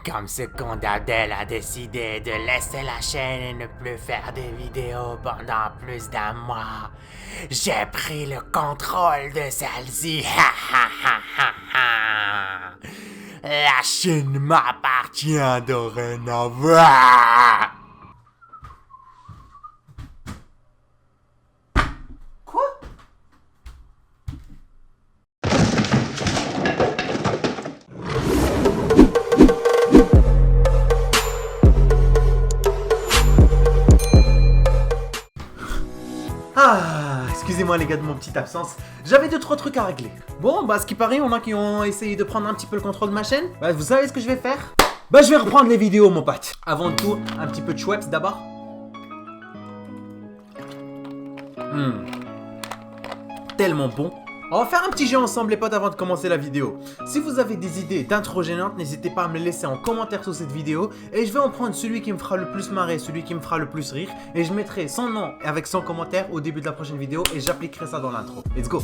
Comme ce con d'Abdel a décidé de laisser la chaîne et ne plus faire de vidéos pendant plus d'un mois, j'ai pris le contrôle de celle-ci. La chaîne m'appartient dorénavant. Quoi? Excusez-moi les gars de mon petite absence, j'avais 2-3 trucs à régler. Bon, ce qui paraît, on a qui ont essayé de prendre un petit peu le contrôle de ma chaîne. Vous savez ce que je vais faire? Je vais reprendre les vidéos mon pote. Avant tout, un petit peu de Schweppes d'abord. Tellement bon. On va faire un petit jeu ensemble les potes avant de commencer la vidéo. Si vous avez des idées d'intro gênantes, n'hésitez pas à me les laisser en commentaire sous cette vidéo. Et je vais en prendre celui qui me fera le plus marrer, celui qui me fera le plus rire. Et je mettrai son nom avec son commentaire au début de la prochaine vidéo. Et j'appliquerai ça dans l'intro. Let's go.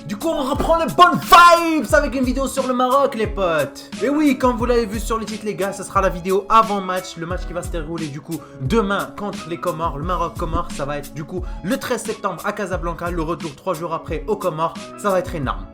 Du coup on reprend les bonnes vibes avec une vidéo sur le Maroc les potes. Et oui, comme vous l'avez vu sur le titre les gars, ce sera la vidéo avant match. Le match qui va se dérouler du coup demain contre les Comores. Le Maroc-Comores, ça va être du coup le 13 septembre à Casablanca. Le retour 3 jours après aux Comores. Ça va être énorme.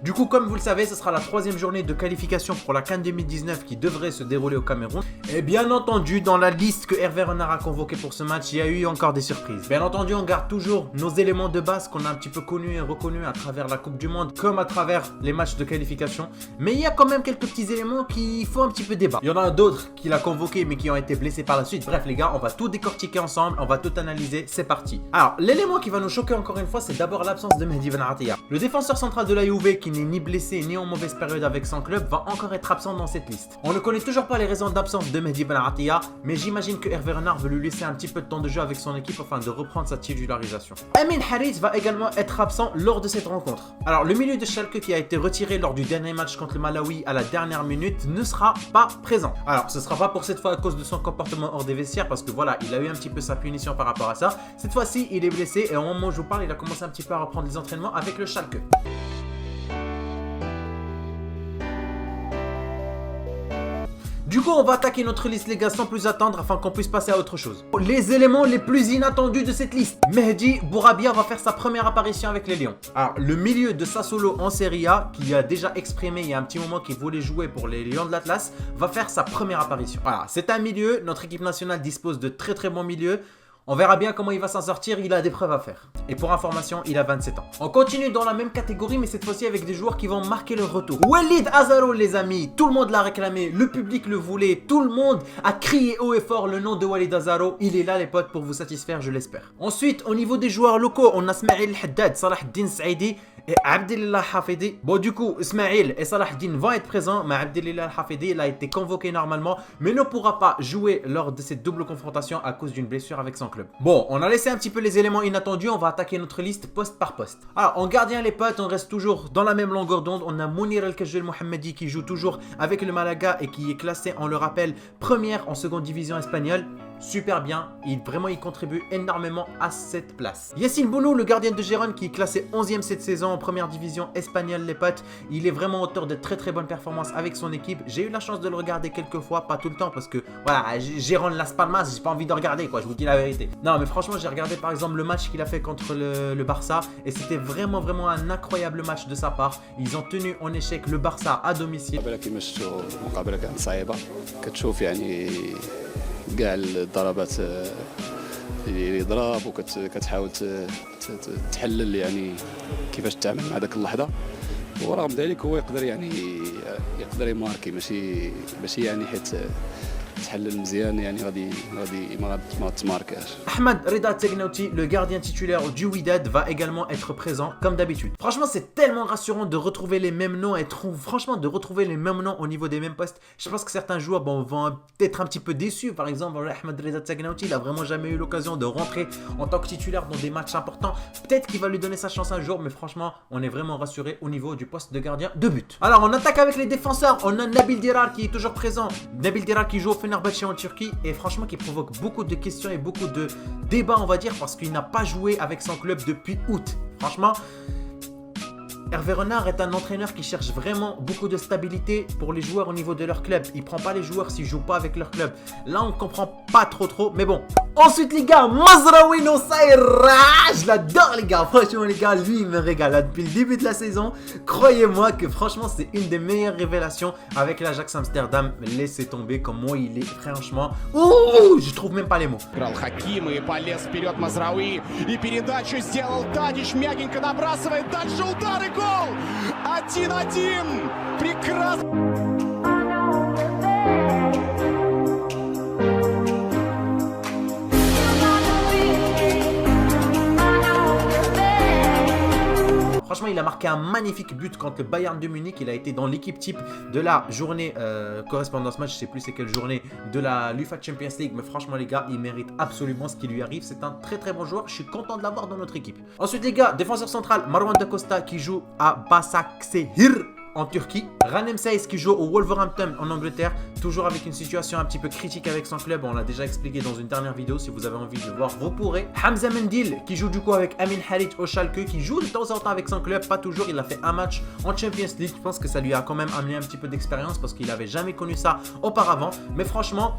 Du coup, comme vous le savez, ce sera la 3e journée de qualification pour la CAN 2019 qui devrait se dérouler au Cameroun. Et bien entendu, dans la liste que Hervé Renard a convoquée pour ce match, il y a eu encore des surprises. Bien entendu, on garde toujours nos éléments de base qu'on a un petit peu connus et reconnus à travers la Coupe du Monde, comme à travers les matchs de qualification. Mais il y a quand même quelques petits éléments qui font un petit peu débat. Il y en a d'autres qu'il a convoqués mais qui ont été blessés par la suite. Bref les gars, on va tout décortiquer ensemble, on va tout analyser, c'est parti. Alors, l'élément qui va nous choquer encore une fois, c'est d'abord l'absence de Mehdi Ben Atia. Le défenseur central de la Juve qui n'est ni blessé ni en mauvaise période avec son club va encore être absent dans cette liste. On ne connaît toujours pas les raisons d'absence de Mehdi Ben Atia, mais j'imagine que Hervé Renard veut lui laisser un petit peu de temps de jeu avec son équipe afin de reprendre sa titularisation. Amin Harit va également être absent lors de cette rencontre. Alors le milieu de Schalke qui a été retiré lors du dernier match contre le Malawi à la dernière minute ne sera pas présent. Alors ce sera pas pour cette fois à cause de son comportement hors des vestiaires parce que voilà, il a eu un petit peu sa punition par rapport à ça. Cette fois-ci il est blessé et au moment où je vous parle il a commencé un petit peu à reprendre les entraînements avec le Schalke. Du coup, on va attaquer notre liste les gars sans plus attendre afin qu'on puisse passer à autre chose. Les éléments les plus inattendus de cette liste. Mehdi Bourabia va faire sa première apparition avec les Lions. Alors, le milieu de Sassuolo en Serie A, qui a déjà exprimé il y a un petit moment qu'il voulait jouer pour les Lions de l'Atlas, va faire sa première apparition. Voilà, c'est un milieu, notre équipe nationale dispose de très bons milieux. On verra bien comment il va s'en sortir, il a des preuves à faire. Et pour information, il a 27 ans. On continue dans la même catégorie, mais cette fois-ci avec des joueurs qui vont marquer le retour. Walid Azaro les amis, tout le monde l'a réclamé, le public le voulait, tout le monde a crié haut et fort le nom de Walid Azaro. Il est là les potes pour vous satisfaire, je l'espère. Ensuite, au niveau des joueurs locaux, on a Smaïl Haddad, Salah Din Saïdi et Abdelillah Hafidi. Bon du coup, Ismail et Salah Din vont être présents, mais Abdelillah Hafidi il a été convoqué normalement, mais ne pourra pas jouer lors de cette double confrontation à cause d'une blessure avec son club. Bon, on a laissé un petit peu les éléments inattendus, on va attaquer notre liste poste par poste. Alors, en gardien les potes, on reste toujours dans la même longueur d'onde. On a Mounir El Kajel Mohammedi qui joue toujours avec le Malaga et qui est classé, on le rappelle, première en seconde division espagnole. Super bien, il contribue énormément à cette place. Yassine Bounou, le gardien de Gérone qui est classé 11e cette saison en première division espagnole les potes. Il est vraiment auteur de très bonnes performances avec son équipe. J'ai eu la chance de le regarder quelques fois, pas tout le temps parce que voilà, Gérone Las Palmas, j'ai pas envie de regarder quoi, je vous dis la vérité. Non mais franchement j'ai regardé par exemple le match qu'il a fait contre le Barça et c'était vraiment un incroyable match de sa part. Ils ont tenu en échec le Barça à domicile. كاع الضربات اللي يضرب وكتحاول تحلل يعني كيفاش تتعامل مع داك اللحظه ورغم ذلك هو يقدر يماركي ماشي يعني حيت تحلل مزيان يعني غادي ما تماركاش. Ahmed Reda Tegnouti, le gardien titulaire du Wydad, va également être présent comme d'habitude. Franchement, c'est tellement rassurant de retrouver les mêmes noms et franchement de retrouver les mêmes noms au niveau des mêmes postes. Je pense que certains joueurs vont être un petit peu déçus. Par exemple, Ahmed Reda Tegnouti, il a vraiment jamais eu l'occasion de rentrer en tant que titulaire dans des matchs importants. Peut-être qu'il va lui donner sa chance un jour, mais franchement, on est vraiment rassuré au niveau du poste de gardien de but. Alors, on attaque avec les défenseurs. On a Nabil Dirar qui est toujours présent. Nabil Dirar qui joue au Fenerbahçe en Turquie et franchement qui provoque beaucoup de questions et beaucoup de débats on va dire parce qu'il n'a pas joué avec son club depuis août. Franchement, Hervé Renard est un entraîneur qui cherche vraiment beaucoup de stabilité pour les joueurs au niveau de leur club. Il prend pas les joueurs s'ils jouent pas avec leur club. Là, on comprend pas trop, mais bon. Ensuite, les gars, Mazraoui Nossaira, je l'adore, les gars. Franchement, les gars, lui, il me régale. Là, depuis le début de la saison, croyez-moi que franchement, c'est une des meilleures révélations avec l'Ajax Amsterdam. Laissez tomber comment il est, franchement. Ouh, je trouve même pas les mots. Играл Хаким и полез вперед Мазрауи. И передачу сделал Тадич. Мягенько набрасывает. Дальше удар и гол. 1-1. Прекрасно. Franchement, il a marqué un magnifique but contre le Bayern de Munich. Il a été dans l'équipe type de la journée correspondance match. Je sais plus c'est quelle journée de la l'UEFA Champions League. Mais franchement, les gars, il mérite absolument ce qui lui arrive. C'est un très bon joueur. Je suis content de l'avoir dans notre équipe. Ensuite, les gars, défenseur central, Marwan Da Costa qui joue à Başakşehir en Turquie. Ranem Saiz qui joue au Wolverhampton en Angleterre, toujours avec une situation un petit peu critique avec son club, on l'a déjà expliqué dans une dernière vidéo, si vous avez envie de voir, vous pourrez. Hamza Mendil qui joue du coup avec Amin Harit au Schalke, qui joue de temps en temps avec son club, pas toujours, il a fait un match en Champions League, je pense que ça lui a quand même amené un petit peu d'expérience parce qu'il n'avait jamais connu ça auparavant, mais franchement,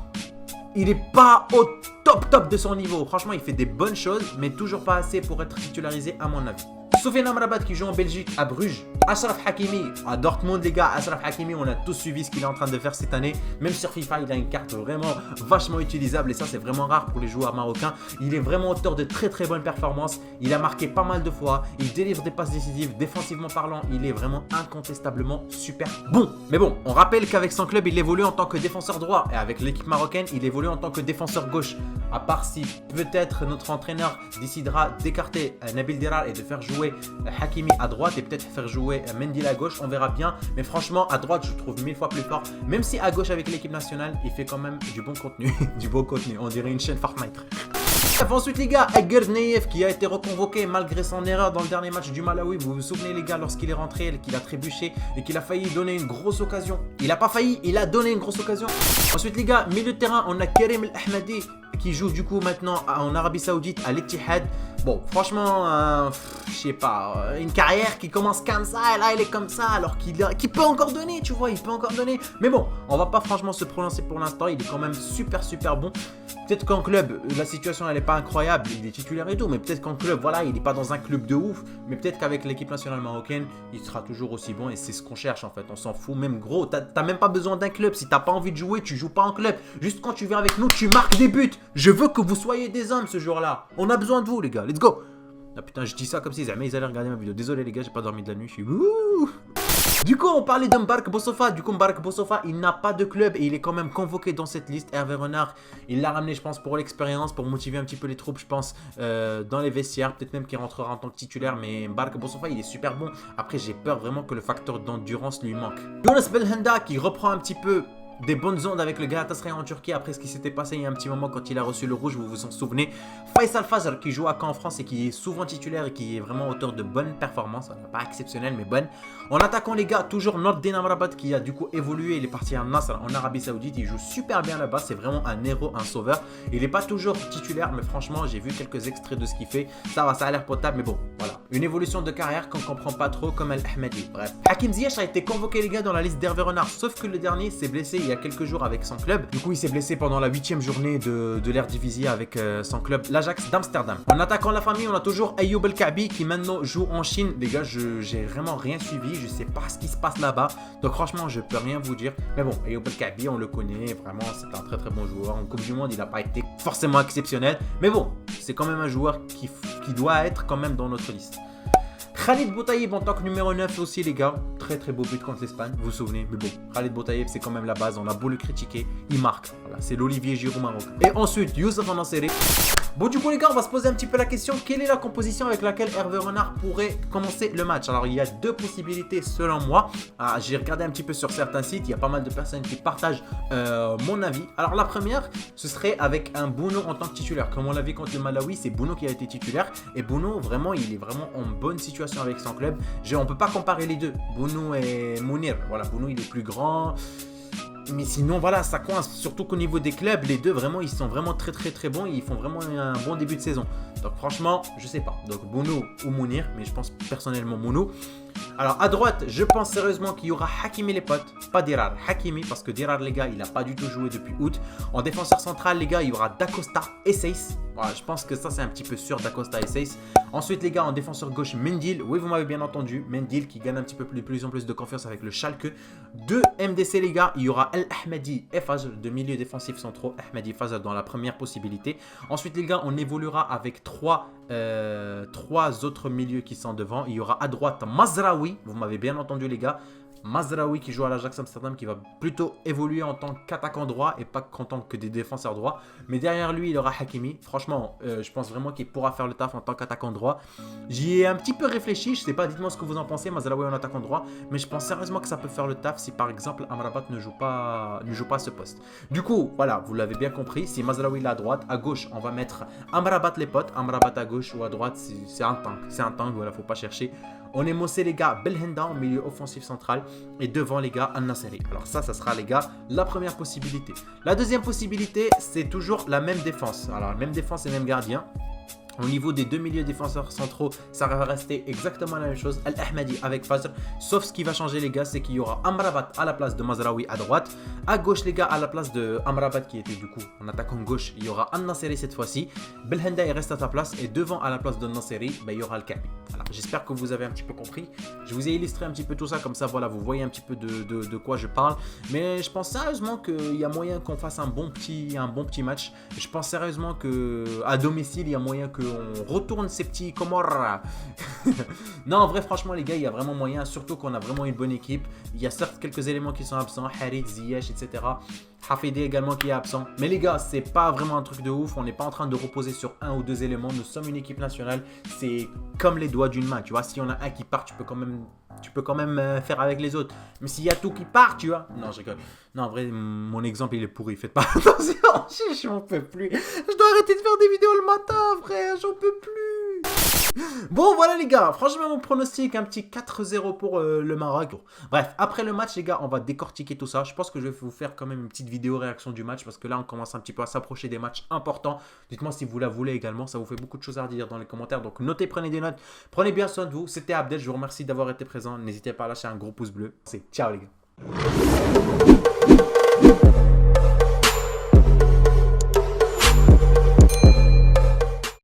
il n'est pas au top de son niveau. Franchement, il fait des bonnes choses, mais toujours pas assez pour être titularisé à mon avis. Soufiane Amrabat qui joue en Belgique à Bruges. Achraf Hakimi à Dortmund, les gars. Achraf Hakimi, on a tous suivi ce qu'il est en train de faire cette année. Même sur FIFA, il a une carte vraiment vachement utilisable et ça, c'est vraiment rare pour les joueurs marocains. Il est vraiment auteur de très bonnes performances. Il a marqué pas mal de fois. Il délivre des passes décisives. Défensivement parlant, il est vraiment incontestablement super bon. Mais bon, on rappelle qu'avec son club, il évolue en tant que défenseur droit et avec l'équipe marocaine, il évolue en tant que défenseur gauche. À part si peut-être notre entraîneur décidera d'écarter Nabil Dirar et de faire jouer Hakimi à droite et peut-être faire jouer Mendil à gauche, on verra bien. Mais franchement, à droite, je le trouve 1000 fois plus fort. Même si à gauche avec l'équipe nationale, il fait quand même du bon contenu. Du beau contenu, on dirait une chaîne Fortnite. Ensuite les gars, Aguerd Neyev qui a été reconvoqué malgré son erreur dans le dernier match du Malawi. Vous vous souvenez les gars, lorsqu'il est rentré, qu'il a trébuché et qu'il a failli donner une grosse occasion. Il a pas failli, il a donné une grosse occasion. Ensuite les gars, milieu de terrain, on a Karim El Ahmadi qui joue du coup maintenant en Arabie Saoudite à l'Etihad. Bon, franchement, je sais pas, une carrière qui commence comme ça, et là il est comme ça, alors qu'il peut encore donner, tu vois, il peut encore donner. Mais bon, on va pas franchement se prononcer pour l'instant, il est quand même super bon. Peut-être qu'en club, la situation elle est pas incroyable, il est titulaire et tout, mais peut-être qu'en club, voilà, il est pas dans un club de ouf, mais peut-être qu'avec l'équipe nationale marocaine, il sera toujours aussi bon et c'est ce qu'on cherche en fait, on s'en fout, même gros, t'as même pas besoin d'un club, si t'as pas envie de jouer, tu joues pas en club, juste quand tu viens avec nous, tu marques des buts. Je veux que vous soyez des hommes ce jour-là, on a besoin de vous les gars, let's go. Ah putain, je dis ça comme si jamais ils allaient regarder ma vidéo, désolé les gars, j'ai pas dormi de la nuit, je suis ouh. Du coup, on parlait de Mbark Bossofa. Du coup, Mbark Bossofa, il n'a pas de club et il est quand même convoqué dans cette liste. Hervé Renard, il l'a ramené, je pense, pour l'expérience, pour motiver un petit peu les troupes, je pense, dans les vestiaires. Peut-être même qu'il rentrera en tant que titulaire, mais Mbark Bossofa, il est super bon. Après, j'ai peur vraiment que le facteur d'endurance lui manque. Younes Belhanda qui reprend un petit peu des bonnes ondes avec le Galatasaray en Turquie après ce qui s'était passé il y a un petit moment quand il a reçu le rouge, vous vous en souvenez. Faisal Fazr qui joue à Caen en France et qui est souvent titulaire et qui est vraiment auteur de bonnes performances, pas exceptionnelles mais bonnes. En attaquant les gars, toujours Nordin Amrabat qui a du coup évolué, il est parti à Nasr en Arabie Saoudite, il joue super bien là-bas, c'est vraiment un héros, un sauveur. Il n'est pas toujours titulaire mais franchement j'ai vu quelques extraits de ce qu'il fait, ça va, ça a l'air potable mais bon, voilà. Une évolution de carrière qu'on comprend pas trop comme El Ahmadi, bref. Hakim Ziyech a été convoqué les gars dans la liste d'Hervé Renard, sauf que le dernier s'est blessé il y a quelques jours avec son club. Du coup, il s'est blessé pendant la 8e journée de l'Eredivisie avec son club, l'Ajax d'Amsterdam. En attaquant la famille, on a toujours Ayoub El Kaabi qui maintenant joue en Chine. Les gars, j'ai vraiment rien suivi. Je sais pas ce qui se passe là-bas. Donc franchement, je peux rien vous dire. Mais bon, Ayoub El Kaabi, on le connaît. Vraiment, c'est un très bon joueur. En Coupe du Monde, il n'a pas été forcément exceptionnel. Mais bon, c'est quand même un joueur qui doit être quand même dans notre liste. Khalid Boutaïb en tant que numéro 9 aussi les gars, très beau but contre l'Espagne, vous vous souvenez, mais bon, Khalid Boutaïb c'est quand même la base, on a beau le critiquer, il marque, voilà, c'est l'Olivier Giroud marocain. Et ensuite, Youssef Anasseri. Bon du coup les gars, on va se poser un petit peu la question, quelle est la composition avec laquelle Hervé Renard pourrait commencer le match? Alors il y a deux possibilités selon moi, j'ai regardé un petit peu sur certains sites, il y a pas mal de personnes qui partagent mon avis. Alors la première, ce serait avec un Bounou en tant que titulaire, comme on l'a vu contre le Malawi, c'est Bounou qui a été titulaire, et Bounou vraiment, il est vraiment en bonne situation avec son club. On peut pas comparer les deux, Bounou et Mounir, voilà, Bounou il est plus grand. Mais sinon voilà, ça coince, surtout qu'au niveau des clubs, les deux vraiment ils sont vraiment très bons, ils font vraiment un bon début de saison. Donc franchement, je sais pas. Donc Bounou ou Mounir, mais je pense personnellement Bounou. Alors à droite, je pense sérieusement qu'il y aura Hakimi les potes, pas Dirar, Hakimi parce que Dirar les gars, il a pas du tout joué depuis août. En défenseur central les gars, il y aura Dacosta et Seiss. Voilà, je pense que ça c'est un petit peu sûr, Dacosta et Seiss. Ensuite les gars, en défenseur gauche, Mendil, oui vous m'avez bien entendu, Mendil qui gagne un petit peu de plus en plus de confiance avec le Schalke. De MDC les gars, il y aura El Ahmadi et Fajr, de milieu défensif centraux, Ahmadi Fajr dans la première possibilité. Ensuite les gars, on évoluera avec trois autres milieux qui sont devant. Il y aura à droite Mazraoui, vous m'avez bien entendu les gars, Mazraoui qui joue à l'Ajax Amsterdam, qui va plutôt évoluer en tant qu'attaquant droit et pas en tant que des défenseurs droits. Mais derrière lui, il aura Hakimi. Franchement, je pense vraiment qu'il pourra faire le taf en tant qu'attaquant droit. J'y ai un petit peu réfléchi, je sais pas, dites-moi ce que vous en pensez, Mazraoui en attaquant droit. Mais je pense sérieusement que ça peut faire le taf si par exemple Amrabat ne joue pas à ce poste. Du coup, voilà, vous l'avez bien compris, si Mazraoui est à droite, à gauche, on va mettre Amrabat les potes. Amrabat à gauche ou à droite, c'est un tank. C'est un tank, voilà, faut pas chercher. On est mossé les gars, Belhanda en milieu offensif central et devant les gars Al-Nasseri. Alors ça sera les gars la première possibilité. La deuxième possibilité, c'est toujours la même défense. Alors même défense et même gardien. Au niveau des deux milieux défenseurs centraux, ça va rester exactement la même chose. Al-Ahmadi avec Fajr. Sauf ce qui va changer les gars, c'est qu'il y aura Amrabat à la place de Mazraoui à droite. À gauche les gars, à la place de Amrabat qui était du coup en attaquant gauche, il y aura Al-Nasseri cette fois-ci. Belhanda il reste à sa place et devant à la place de Nasseri, il y aura Al-Kabi. Voilà, j'espère que vous avez un petit peu compris. Je vous ai illustré un petit peu tout ça comme ça, voilà, vous voyez un petit peu de quoi je parle. Mais je pense sérieusement qu'il y a moyen qu'on fasse un bon petit match. Je pense sérieusement qu'à domicile, il y a moyen qu'on retourne ces petits Comores. Non, en vrai, franchement, les gars, il y a vraiment moyen, surtout qu'on a vraiment une bonne équipe. Il y a certes quelques éléments qui sont absents, Harit, Ziyech, etc. Hafidi également qui est absent. Mais les gars, c'est pas vraiment un truc de ouf. On n'est pas en train de reposer sur un ou deux éléments. Nous sommes une équipe nationale. C'est comme les doigts d'une main. Tu vois, s'il y en a un qui part, tu peux quand même faire avec les autres. Mais s'il y a tout qui part, tu vois. Non, je rigole. Non, en vrai, mon exemple, il est pourri. Faites pas attention. Je m'en peux plus. Je dois arrêter de faire des vidéos le matin, frère. J'en peux plus. Bon, voilà les gars. Franchement, mon pronostic, un petit 4-0 pour le Maroc. Bref, après le match, les gars, on va décortiquer tout ça. Je pense que je vais vous faire quand même une petite vidéo réaction du match parce que là, on commence un petit peu à s'approcher des matchs importants. Dites-moi si vous la voulez également. Ça vous fait beaucoup de choses à dire dans les commentaires. Donc, notez, prenez des notes. Prenez bien soin de vous. C'était Abdel. Je vous remercie d'avoir été présent. N'hésitez pas à lâcher un gros pouce bleu. C'est ciao les gars.